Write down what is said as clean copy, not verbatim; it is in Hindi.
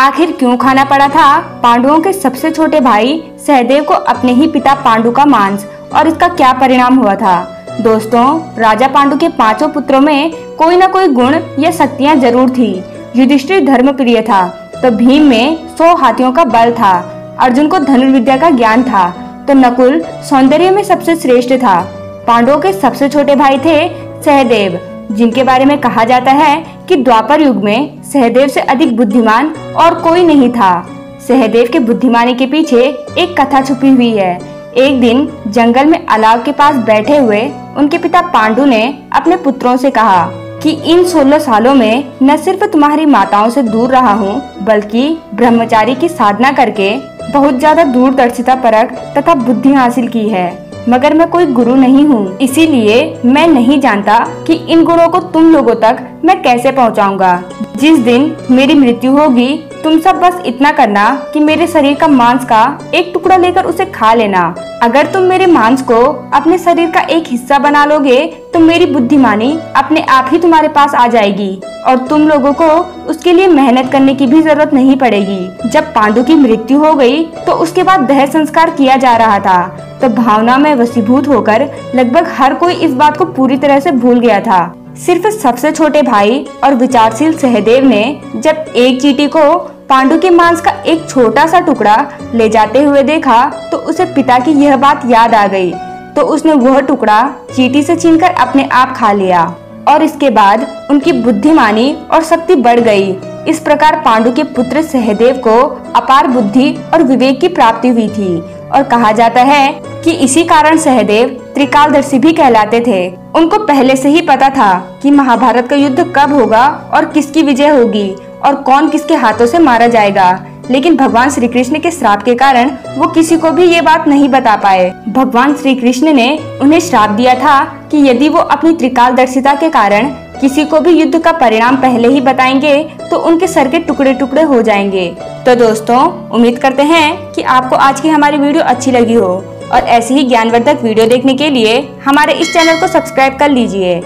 आखिर क्यों खाना पड़ा था पांडवों के सबसे छोटे भाई सहदेव को अपने ही पिता पांडु का मांस, और इसका क्या परिणाम हुआ था? दोस्तों, राजा पांडु के 5 पुत्रों में कोई न कोई गुण या शक्तियां जरूर थी। युधिष्ठिर धर्मप्रिय था, तो भीम में 100 हाथियों का बल था। अर्जुन को धनुर्विद्या का ज्ञान था, तो नकुल सौंदर्य में सबसे श्रेष्ठ था। पांडवों के सबसे छोटे भाई थे सहदेव, जिनके बारे में कहा जाता है कि द्वापर युग में सहदेव से अधिक बुद्धिमान और कोई नहीं था। सहदेव के बुद्धिमानी के पीछे एक कथा छुपी हुई है। एक दिन जंगल में अलाव के पास बैठे हुए उनके पिता पांडु ने अपने पुत्रों से कहा कि इन 16 सालों में न सिर्फ तुम्हारी माताओं से दूर रहा हूँ, बल्कि ब्रह्मचारी की साधना करके बहुत ज्यादा दूरदर्शिता परख तथा बुद्धि हासिल की है। मगर मैं कोई गुरु नहीं हूँ, इसीलिए मैं नहीं जानता कि इन गुणों को तुम लोगों तक मैं कैसे पहुँचाऊंगा। जिस दिन मेरी मृत्यु होगी, तुम सब बस इतना करना कि मेरे शरीर का मांस का एक टुकड़ा लेकर उसे खा लेना। अगर तुम मेरे मांस को अपने शरीर का एक हिस्सा बना लोगे, तो मेरी बुद्धिमानी अपने आप ही तुम्हारे पास आ जाएगी और तुम लोगों को उसके लिए मेहनत करने की भी जरूरत नहीं पड़ेगी। जब पांडु की मृत्यु हो गई, तो उसके बाद दह संस्कार किया जा रहा था, तो भावना में वशीभूत होकर लगभग हर कोई इस बात को पूरी तरह से भूल गया था। सिर्फ सबसे छोटे भाई और विचारशील सहदेव ने जब एक चींटी को पांडु के मांस का एक छोटा सा टुकड़ा ले जाते हुए देखा, तो उसे पिता की यह बात याद आ गई। तो उसने वह टुकड़ा चींटी से छीनकर अपने आप खा लिया और इसके बाद उनकी बुद्धिमानी और शक्ति बढ़ गई। इस प्रकार पांडु के पुत्र सहदेव को अपार बुद्धि और विवेक की प्राप्ति हुई थी, और कहा जाता है कि इसी कारण सहदेव त्रिकालदर्शी भी कहलाते थे। उनको पहले से ही पता था कि महाभारत का युद्ध कब होगा और किसकी विजय होगी और कौन किसके हाथों से मारा जाएगा। लेकिन भगवान श्री कृष्ण के श्राप के कारण वो किसी को भी ये बात नहीं बता पाए। भगवान श्री कृष्ण ने उन्हें श्राप दिया था कि यदि वो अपनी त्रिकालदर्शिता के कारण किसी को भी युद्ध का परिणाम पहले ही बताएंगे, तो उनके सर के टुकड़े टुकड़े हो जाएंगे। तो दोस्तों, उम्मीद करते हैं कि आपको आज की हमारी वीडियो अच्छी लगी हो, और ऐसी ही ज्ञानवर्धक वीडियो देखने के लिए हमारे इस चैनल को सब्सक्राइब कर लीजिए।